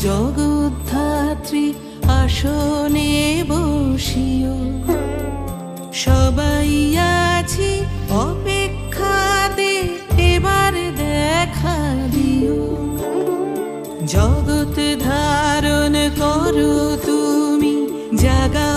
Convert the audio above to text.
জগদ্ধাত্রী আসনে বসিও, সবাই আছি অপেক্ষাতে এবার দেখা দিও। জগৎ ধারণ করো তুমি, জাগা